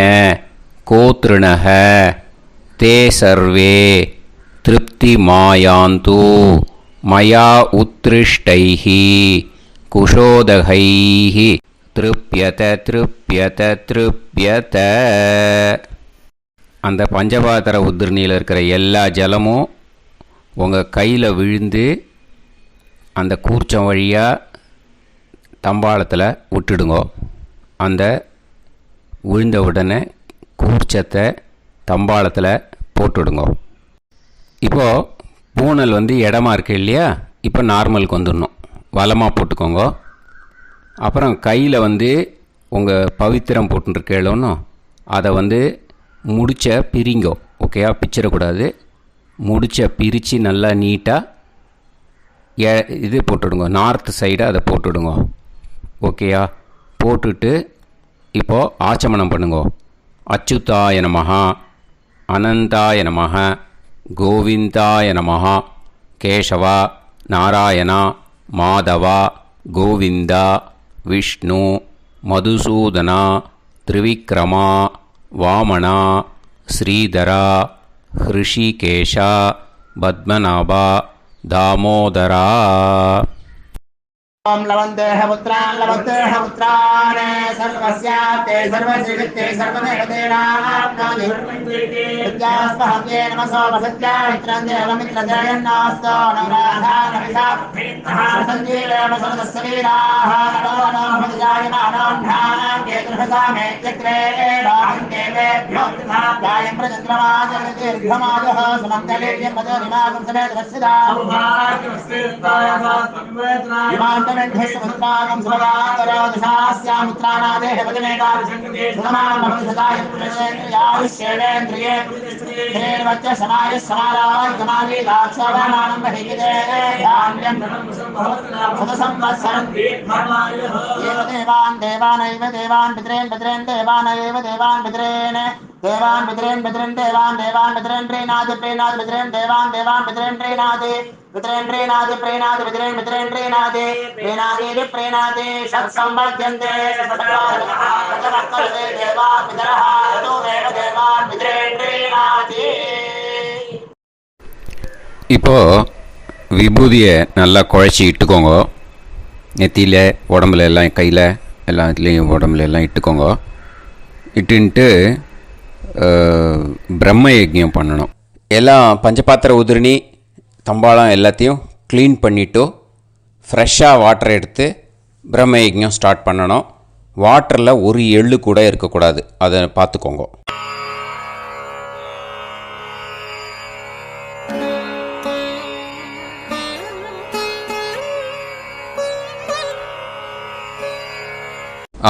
Speaker 1: கோத்ருணஹ தே சர்வே திருப்தி மாயாந்து மயா உத்ருஷ்டைஹி குஷோதகைஹி திருப்யத திருப்யத திருப்யத. அந்த பஞ்சபாத்திர உதிர்ணியில் இருக்கிற எல்லா ஜலமும் உங்கள் கையில் விழுந்து அந்த கூர்ச்சம் வழியாக தம்பாளத்தில் விட்டுடுங்க. அந்த விழுந்த உடனே கூர்ச்சத்தை தம்பாளத்தில் போட்டுடுங்க. இப்போது பூனல் இடமா இருக்கு இல்லையா, இப்போ நார்மலுக்கு வந்துடணும். வலமாக போட்டுக்கோங்க. அப்புறம் கையில் உங்கள் பவித்திரம் போட்டுருக்கேளோன்னு அதை முடிச்ச பிரிங்கோ. ஓகேயா? பிச்சிடக்கூடாது. முடிச்ச பிரித்து நல்லா நீட்டாக இது போட்டுடுங்க. நார்த் சைடு அதை போட்டுடுங்க. ஓகேயா? போட்டுட்டு இப்போது ஆச்சமனம் பண்ணுங்க. அச்சுதாய நமஹ, அனந்தாய நமஹ, கோவிந்தாய நமஹ, கேசவா, நாராயணா, மாதவா, கோவிந்தா, விஷ்ணு, மதுசூதனா, திரிவிக்ரமா, வாமனா, ஸ்ரீதரா, ஹிருஷிகேஷா, பத்மநாபா, தாமோதரா.
Speaker 2: ओम लवन्तेह पुत्रान् सर्वस्याते सर्वश्रीवित्ते सर्वदेवतेनाप्नोति विद्यास्पहव्ये नमसो वसत्या मित्रं देवमित्रजयन्नास्तो नवराधानविधा सञ्जीवेम समदस्सवीराः नमो नमः जायमानोऽन्धानां केतुर्भसामे चक्रे देवेभ्यो गायं प्रचन्द्रमाजगदीर्घमाजः समङ्गलेर्यं मदोनिमागं समेत रक्षिता समुद्रागं सुभगान्तरादशास्यामुत्रानादेह वदनेकाभिषङ्कृते सुधमानमभिषदाय पुरुषेन्द्रियाविश्येवेन्द्रिये धेर्वच्च समायः समाराय समालीलाक्षावानानं बहिगिदे धान्यं सदसंवत्सरं एव देवान् देवान् पितॄन् देवानैव देवान् पितॄन् देवान् पितॄन् देवान् पितॄन् प्रीणाति पितॄन् देवान् पितॄन् प्रीणाति पितॄन् प्रीणाति षट्संवर्ध्यन्ते देवा पितरः ततोमेव देवान् पितॄन् प्रीणाति.
Speaker 1: இப்போ விபூதியை நல்லா குழச்சி இட்டுக்கோங்க. நெத்தியில், உடம்புல எல்லாம், கையில் எல்லாத்துலேயும் உடம்புல எல்லாம் இட்டுக்கோங்க. இட்டுன்ட்டு பிரம்ம யஜ்ஞம் பண்ணணும். எல்லாம் பஞ்சபாத்திர உதிரணி தம்பாளம் எல்லாத்தையும் க்ளீன் பண்ணிவிட்டு ஃப்ரெஷ்ஷாக வாட்டரை எடுத்து பிரம்ம யஜ்ஞம் ஸ்டார்ட் பண்ணணும். வாட்டரில் ஒரு எள்ளு கூட இருக்கக்கூடாது. அதை பார்த்துக்கோங்க.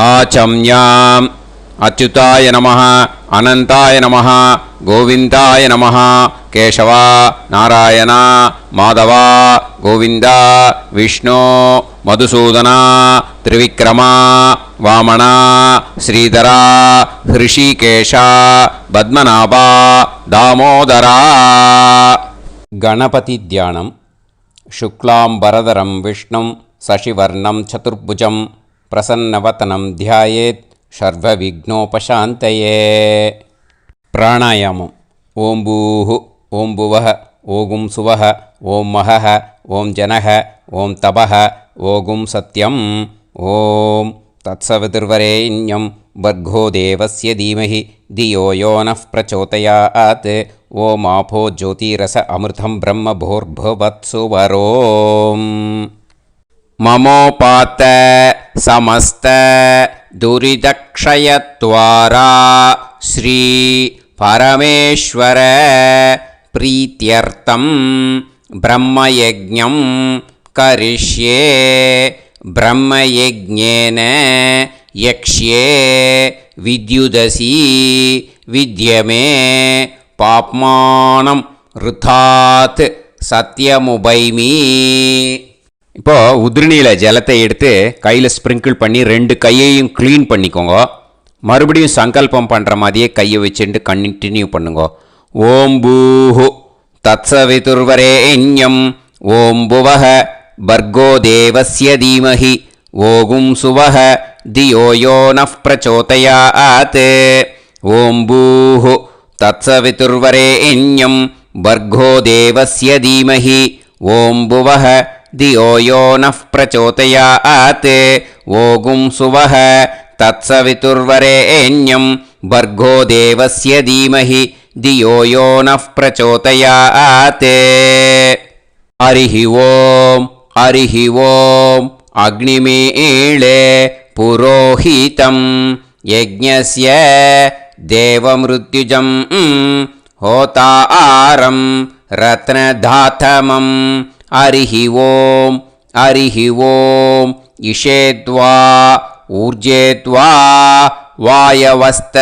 Speaker 1: ஆச்சம்யாம் அச்சுதாய நமஹ, அனந்தாய நமஹ, கோவிந்தாய நமஹ, கேசவா, நாராயணா, மாதவா, கோவிந்தா, விஷ்ணு, மதுசூதனா, திரிவிக்ரமா, வாமனா, ஸ்ரீதரா, ஹிருஷிகேஷா, பத்மநாபா, தாமோதரா. கணபதி தியானம். சுக்லாம்பரதரம் விஷ்ணும் சசிவர்ணம் சதுர்புஜம் பிரசன்னவதனம் தியாயேத் சர்வவிக்னோபசாந்தயே. பிராணாயாமம். ஓம் பூஹு, ஓம் புவஹ, ஓகும் சுவஹ, ஓம் மஹஹ, ஓம் ஜனஹ, ஓம் தபஹ, ஓகும் சத்யம், ஓம் तत्सवितुर्वरेण्यं भर्गो देवस्य धीमहि धियो यो नः प्रचोदयात् ओमापो ज्योतिरस अमृतं ब्रह्म भूर्भुवत्सु वरोम् ममोपात समस्त दुरिदक्षयत्वारा श्री परमेश्वर प्रीत्यर्थं ब्रह्मयज्ञं करिष्ये ब्रह्मयज्ञेन यक्ष्ये विद्युदसि विद्यमे पाप्मानं ऋथात् सत्यमुपैमि இப்போ உதிரணியில் ஜலத்தை எடுத்து கையில் ஸ்ப்ரிங்கிள் பண்ணி 2 கையையும் க்ளீன் பண்ணிக்கோங்க. மறுபடியும் சங்கல்பம் பண்ணுற மாதிரியே கையை வச்சுட்டு கண்டினியூ பண்ணுங்க. ஓம் பூஹு தத்சவிதுர்வரேண்யம் ஓம் புவஹ பர்கோ தேவஸ்ய தீமஹி ஓகும் சுவஹ தியோ யோ நः பிரச்சோதயாத் ஓம் பூஹு தத்சவிதுர்வரேண்யம் பர்கோ தேவஸ்ய தீமஹி ஓம் புவஹ धियो यो नः प्रचोदयात् ओगुं सुवः तत्सवितुर्वरेण्यं भर्गो देवस्य धीमहि धियो यो नः प्रचोदयात् हरिः ओम् अग्निमीळे पुरोहितं यज्ञस्य देवमृत्युजं होतारं रत्नधातमं हरिः ओम् इषेद्वा ऊर्जेद्वा वायवस्त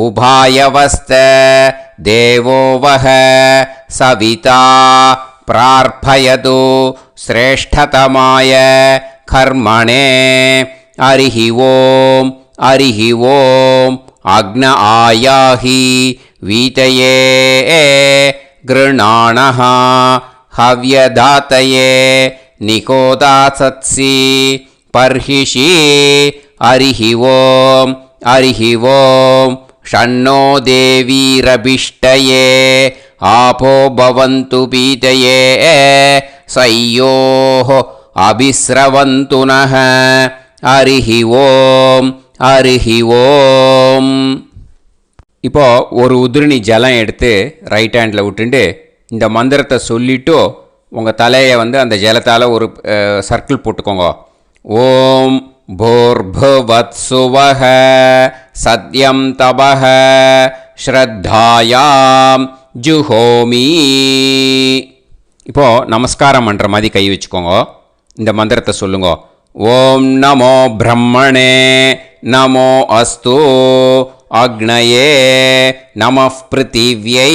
Speaker 1: उभायवस्त देवो वः सविता प्रार्थयतु श्रेष्ठतमाय कर्मणे हरिः ओम् अग्न आयाहि वीतये गृणाणः हव्यदातये निकोदासत्सि पर्हिषि हरिः ओम् षण्णो देवीरभिष्टये आपो भवन्तु पीतये सयोः अभिस्रवन्तु नः हरिः ओम् இப்போ ஒரு உதிரணி ஜலம் எடுத்து ரைட் ஹேண்டில் விட்டுண்டு இந்த மந்திரத்தை சொல்லிவிட்டு உங்கள் தலையை அந்த ஜலத்தால் ஒரு சர்க்கிள் போட்டுக்கோங்க. ஓம் பூர்புவத்சுவஹ சத்யம் தபஹ ஸ்ரத்தாயாம் ஜுஹோமி. இப்போது நமஸ்காரம் பண்ணுற மாதிரி கை வச்சுக்கோங்க. இந்த மந்திரத்தை சொல்லுங்க. ஓம் நமோ பிரம்மணே நமோ அஸ்து அக்னயே நமः பிருத்திவ்யை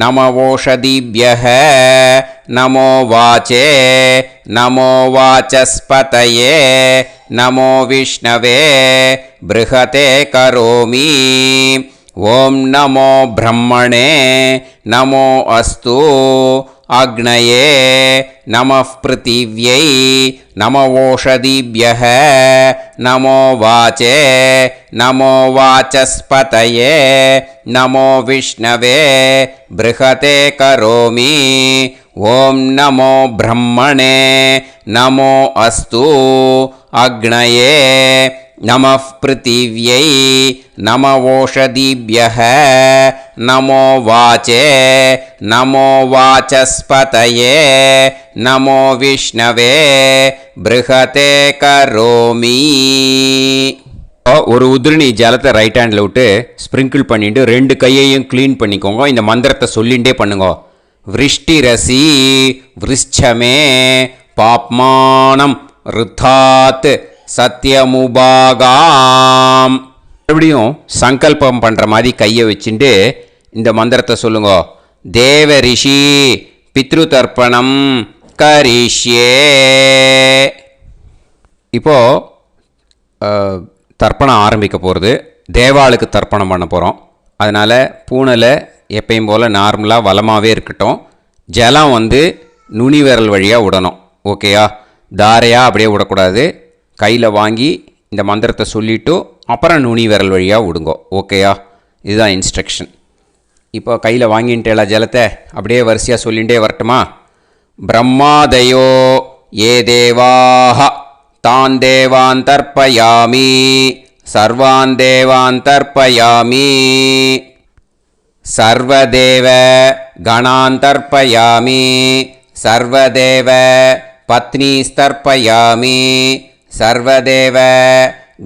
Speaker 1: நமவோஷதிभ्यः நமோ வாச்சே நமோ வாசஸ்பதயே நமோ விஷ்ணவே ப்ருஹதே கரோமி. ஓம் நமோ பிரம்மணே நமோ அஸ்து அக்னயே நமः பிருத்திவ்யை நமவோஷதிभ्यः நமோ வாச்சே நமோ வாசஸ்பதயே நமோ விஷ்ணவே ப்ருஹதே கரோமி. ஓம் நமோ பிரம்மணே நமோ அஸ்து அக்னயே நமः பிருத்திவ்யை நமவோஷதிभ्यः நமோ வாச்சே நமோ வாசஸ்பதயே நமோ விஷ்ணவே ப்ருஹதே கரோமி. ஒரு உதிரணி ஜலத்தை ரைட் ஹேண்டில் விட்டு ஸ்ப்ரிங்கிள் பண்ணிட்டு 2 கையையும் க்ளீன் பண்ணிக்கோங்க. இந்த மந்திரத்தை சொல்லிகிட்டே பண்ணுங்க. விருஷ்டிரசி விருஷ்சமே பாப்மானம் ருத்தாத் சத்யமுபாகாம். மறுபடியும் சங்கல்பம் பண்ணுற மாதிரி கையை வச்சுட்டு இந்த மந்திரத்தை சொல்லுங்க. தேவ ரிஷி பித்ரு தர்ப்பணம் கரிஷ்யே. இப்போது தர்ப்பணம் ஆரம்பிக்க போகிறது. தேவாளுக்கு தர்ப்பணம் பண்ண போகிறோம். அதனால் பூனையில் எப்பயும் போல் நார்மலாக வளமாகவே இருக்கட்டும். ஜலம் நுனி விரல் வழியாக விடணும். ஓகேயா? தாரையாக அப்படியே விடக்கூடாது. கையில் வாங்கி இந்த மந்திரத்தை சொல்லிவிட்டு அப்புறம் நுனி விரல் வழியாக விடுங்க. ஓகேயா? இதுதான் இன்ஸ்ட்ரக்ஷன். இப்போ கையில் வாங்கிட்டேல ஜலத்தை அப்படியே வரிசையாக சொல்லிகிட்டே வரட்டுமா? பிரம்மாதயோ ஏ தேவாஹ तान् देवान् तर्पयामि सर्वान् देवान् तर्पयामि सर्वदेव गणान् तर्पयामि सर्वदेव पत्नीस्तर्पयामि सर्वदेव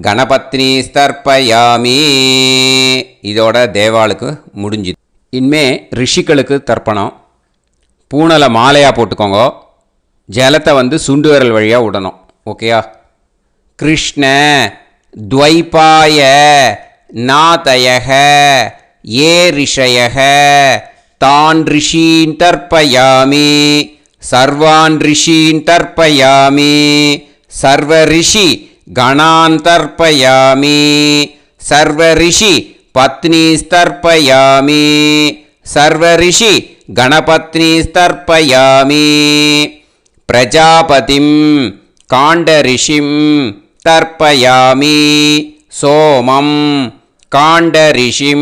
Speaker 1: கணபத்னீஸ்தர்ப்பயாமி. இதோட தேவாளுக்கு முடிஞ்சுது. இனிமே ரிஷிகளுக்கு தர்ப்பணம். பூனலை மாலையாக போட்டுக்கோங்க. ஜலத்தை வந்து சுண்டு விரல் வழியாக விடணும். ஓகேயா? கிருஷ்ண துவைபாய நாதயக ஏ ரிஷயக தான் ரிஷீன் தர்ப்பயாமி சர்வான் ரிஷீன் தர்ப்பயாமி சர்வ ரிஷி गणान् तर्पयामि सर्व ऋषि पत्नीस्तर्पयामि सर्व ऋषि गणपत्नीस्तर्पयामि प्रजापतिं काण्डऋषिं तर्पयामि सोमं काण्डऋषिं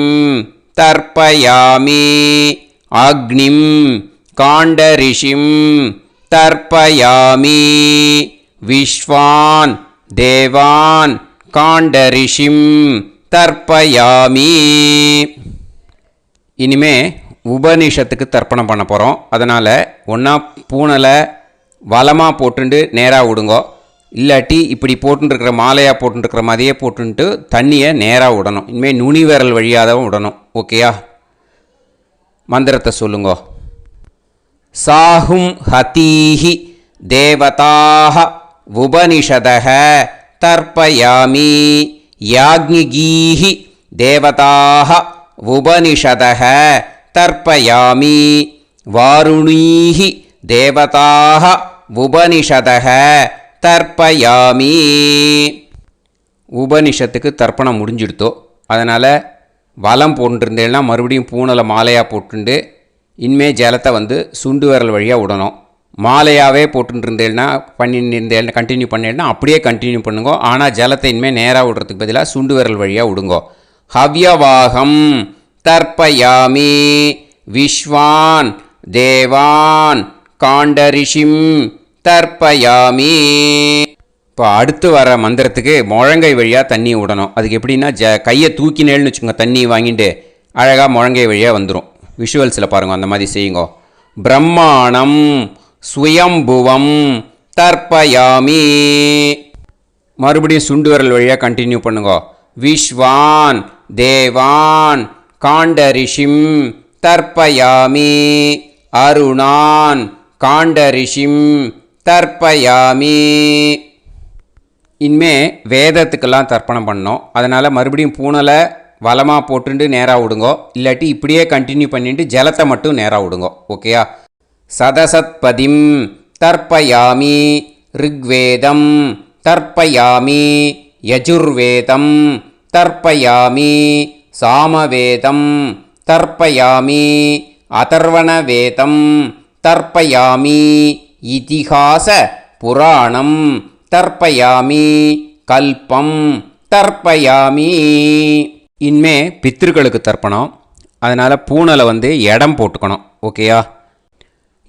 Speaker 1: तर्पयामि अग्निं काण्डऋषिं तर्पयामि विश्वान् தேவான் காண்டரிஷிம் தர்ப்பயாமி. இனிமே உபனிஷத்துக்கு தர்ப்பணம் பண்ண போகிறோம். அதனால் ஒன்றா பூனலை வலமாக போட்டுண்டு நேராக விடுங்கோ. இல்லாட்டி இப்படி போட்டுருக்கிற மாலையாக போட்டுருக்கிற மாதிரியே போட்டுன்ட்டு தண்ணியை நேராக விடணும். இனிமேல் நுனி விரல் வழியாக தான் விடணும். ஓகேயா? மந்திரத்தை சொல்லுங்கோ. சாஹும் ஹதீஹி தேவதாக உபனிஷதக தர்ப்பயாமி யாக்ஞிகீஹி தேவதாக உபனிஷதக தர்ப்பயாமி வாருணீஹி தேவதாக உபனிஷதக தர்ப்பயாமி. உபனிஷத்துக்கு தர்ப்பணம் முடிஞ்சிடுத்தோ. அதனால் வலம் போட்டுருந்தேன்னா மறுபடியும் பூனலை மாலையாக போட்டுண்டு இனிமே ஜலத்தை வந்து சுண்டு விரல் வழியாக விடணும். மாலையாகவே போட்டுருந்தேன்னா பண்ணியிருந்தேன் கண்டினியூ பண்ணேன்னா அப்படியே கண்டினியூ பண்ணுங்கோ. ஆனால் ஜலத்தை இனிமேல் நேராக விடுறதுக்கு பதிலாக சுண்டு விரல் வழியாக விடுங்கோ. ஹவ்யவாகம் தர்ப்பயாமி விஸ்வான் தேவான் காண்டரிஷிம் தர்ப்பயாமி. இப்போ அடுத்து வர மந்திரத்துக்கு முழங்கை வழியாக தண்ணி விடணும். அதுக்கு எப்படின்னா கையை தூக்கினேன்னு வச்சுக்கோங்க. தண்ணி வாங்கிட்டு அழகாக முழங்கை வழியாக வந்துடும். விஷுவல்ஸில் பாருங்கள், அந்த மாதிரி செய்யுங்கோ. பிரம்மாணம் சுயம்புவம் தர்ப்பயாமி. மறுபடியும் சுண்டு விரல் வழியாக கண்டினியூ பண்ணுங்க. விஸ்வான் தேவான் காண்டரிஷிம் தர்ப்பயாமி அருணான் காண்டரிஷிம் தர்ப்பயாமி. இனிமே வேதத்துக்கெல்லாம் தர்ப்பணம் பண்ணோம். அதனால் மறுபடியும் பூனலை வலமாக போட்டுட்டு நேராக விடுங்கோ. இல்லாட்டி இப்படியே கண்டினியூ பண்ணிட்டு ஜலத்தை மட்டும் நேராக விடுங்கோ. ஓகேயா? சதசத்பதிம் தர்ப்பயாமி ரிக்வேதம் தர்ப்பயாமி யஜுர்வேதம் தர்ப்பயாமி சாமவேதம் தர்ப்பயாமி அதர்வணவேதம் தர்ப்பயாமி இதிஹாச புராணம் தர்ப்பயாமி கல்பம் தர்ப்பயாமி. இனிமே பித்ருக்களுக்கு தர்ப்பணம். அதனால் பூனலை வந்து இடம் போட்டுக்கணும். ஓகேயா?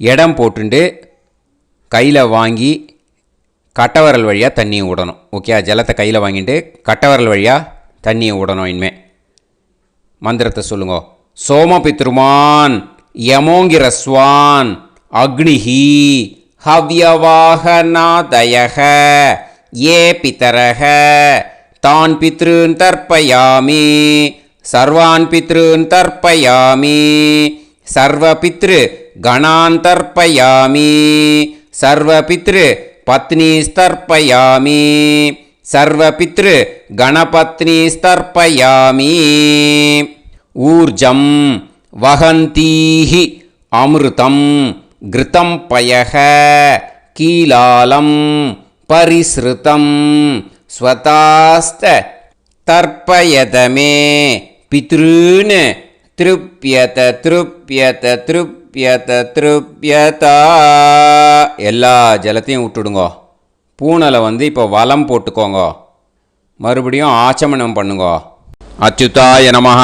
Speaker 1: இடம் போட்டுண்டு கையில் வாங்கி கட்டவரல் வழியாக தண்ணியை விடணும். ஓகே? ஜலத்தை கையில் வாங்கிட்டு கட்டவரல் வழியாக தண்ணியை விடணும். இனிமே மந்திரத்தை சொல்லுங்க. சோமபித்ருமான் யமோங்கிரஸ்வான் அக்னிஹி ஹவ்யவாகநாதயக ஏ பிதரக தான் பித்ருன் தர்ப்பயாமி சர்வான் பித்ருன் தர்ப்பயாமி சர்வபித்ரு கணான் தர்ப்பயாமி சர்வபித்ரு பத்னிஸ்தர்ப்பயாமி சர்வபித்ரு கணபத்னிஸ்தர்ப்பயாமி. ஊர்ஜம் வஹந்தீஹி அமிர்தம் கிருதம் பயக கீலாலம் பரிஸ்ருதம் ஸ்வதாஸ்த தர்ப்பயதமே பித்ருன் திருப்யத திருப்யத திருப்யத திருப்யதா. எல்லா ஜலத்தையும் விட்டுடுங்கோ. பூனலை வந்து இப்போ வலம் போட்டுக்கோங்க. மறுபடியும் ஆச்சமனம் பண்ணுங்கோ. அச்சுதாய நமஹ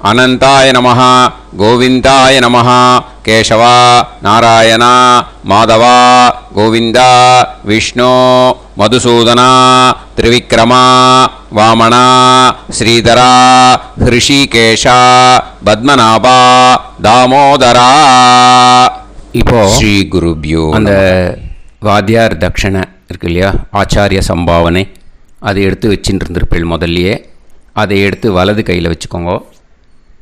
Speaker 1: அனந்தாய நமஹ கோவிந்தாய நமஹ கேசவா நாராயணா மாதவா கோவிந்தா விஷ்ணு மதுசூதனா திரிவிக்ரமா வாமனா ஸ்ரீதரா ஹிருஷிகேஷா பத்மநாபா தாமோதரா. இப்போ ஸ்ரீ குருப்யோ அந்த வாத்தியார் தட்சணை இருக்கு இல்லையா, ஆச்சாரிய சம்பாவனை, அதை எடுத்து வச்சுட்டு இருந்திருப்பேள் முதல்லையே. அதை எடுத்து வலது கையில் வச்சுக்கோங்க.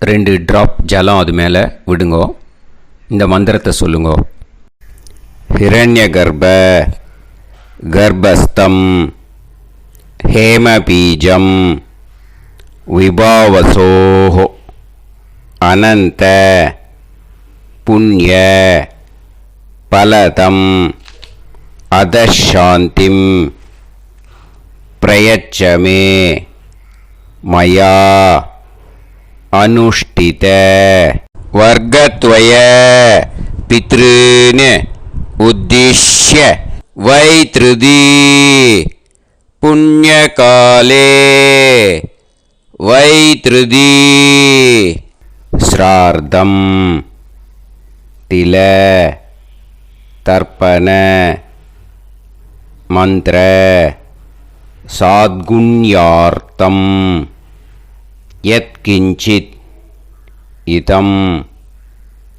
Speaker 1: 2 ட்ராப் ஜலம் அது மேலே விடுங்கோ. இந்த மந்திரத்தை சொல்லுங்கோ. ஹிரண்ய கர்ப்ப கர்ப்பஸ்தம் ஹேமபீஜம் விபாவசோஹோ அனந்த புண்ணிய பலதம் அதசாந்திம் பிரயச்சமே மயா அனுஷ்டித வர்க்கத்வய பித்ருன் உத்திஷ்ய வைத்ருதி புண்ணியகாலே வைத்ருதி ஸ்ரார்த்தம் தில தர்ப்பண மந்திர சாத்குண்யார்த்தம் யத்கிஞ்சித் இதம்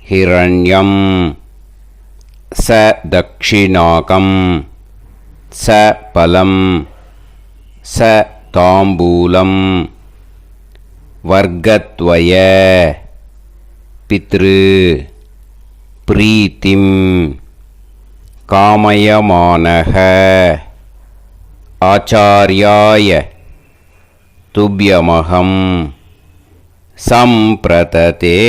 Speaker 1: ஹிரண்யம் ச தக்ஷிணாகம் ச பலம் ச தாம்பூலம் வர்க்கத்வய பித்ரு பிரீத்திம் காமயமானஹ ஆச்சார்யாய துப்யமகம் சம்பிரததே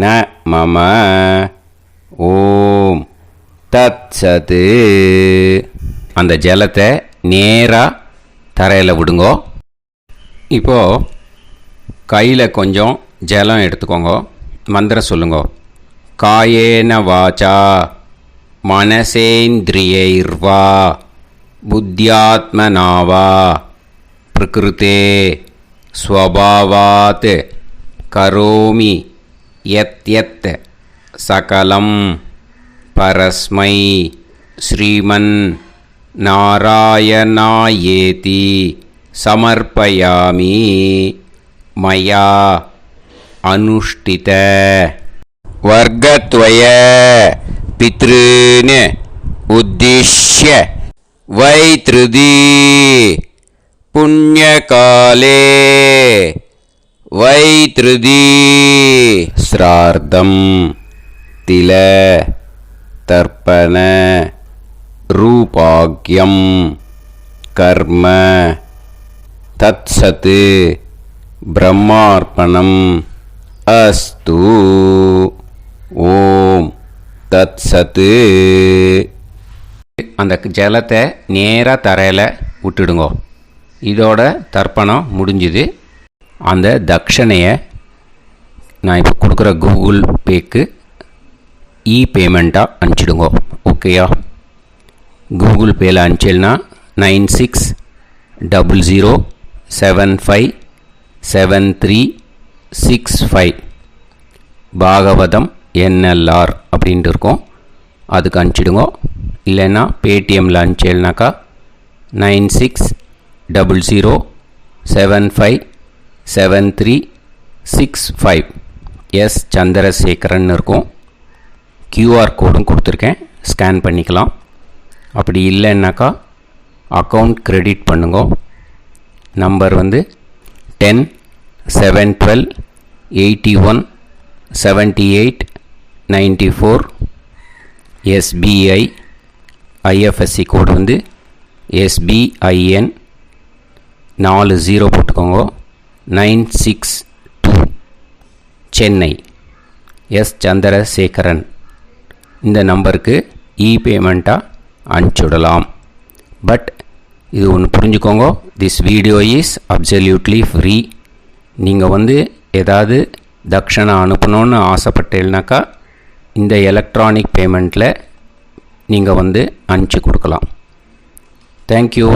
Speaker 1: ந மம ஓம் தத்சத். அந்த ஜலத்தை நேராக தரையில் விடுங்கோ. இப்போது கையில் கொஞ்சம் ஜலம் எடுத்துக்கோங்க. மந்திரம் சொல்லுங்கோ. காயேன வாச்சா மனசேந்திரியைர்வா புத்தியாத்மனாவா பிரகிருதே ஸ்வபாவாத் கரோமி யத் யத் சகலம் பரஸ்மை ஸ்ரீமன் நாராயணாயேதி சமர்ப்பயாமி மயா அனுஷ்டித வர்க்கத்வய பித்ருன் உத்திஷ்ய வைத்ருதி புண்ணியகாலே வைத்ருதி ஸ்ரார்த்தம் தில தர்ப்பண ரூபாக்யம் கர்ம தத்சத் பிரம்மார்ப்பணம் அஸ்து. ஓம் தத்சத். அந்த ஜலத்தை நேராக தரையில் விட்டுடுங்கோ. இதோட தர்ப்பணம் முடிஞ்சுது. அந்த தட்சணையை நான் இப்போ கொடுக்குற கூகுள் பேக்கு பேமெண்ட்டாக அனுப்பிச்சிடுங்கோ. ஓகேயா? கூகுள் பேயில் அனுப்பிச்சில்னா 9600757365 பாகவதம் NLR அப்படின்ட்டு இருக்கோம். அதுக்கு அனுப்பிச்சிடுங்கோ. இல்லைன்னா பேடிஎம்மில் அனுப்பிச்சேல்னாக்கா 9600757365 எஸ் சந்திரசேகரன் இருக்கும். கியூஆர் கோடும் கொடுத்துருக்கேன், ஸ்கேன் பண்ணிக்கலாம். அப்படி இல்லைன்னாக்கா அக்கௌண்ட் கிரெடிட் பண்ணுங்க. நம்பர் வந்து 10-7-12-81-78-94. SBI IFSC கோடு வந்து SBIN 40 போட்டுக்கோங்க. 962 சென்னை. எஸ் சந்திரசேகரன். இந்த நம்பருக்கு பேமெண்ட்டாக அனுப்பிச்சுடலாம். பட் இது ஒன்று புரிஞ்சுக்கோங்க, this video is absolutely free. நீங்கள் வந்து ஏதாவது தட்சணை அனுப்பணுன்னு ஆசைப்பட்டேன்னாக்கா இந்த எலக்ட்ரானிக் பேமெண்ட்டில் நீங்கள் வந்து அனுப்பிச்சி கொடுக்கலாம். தேங்க்யூ.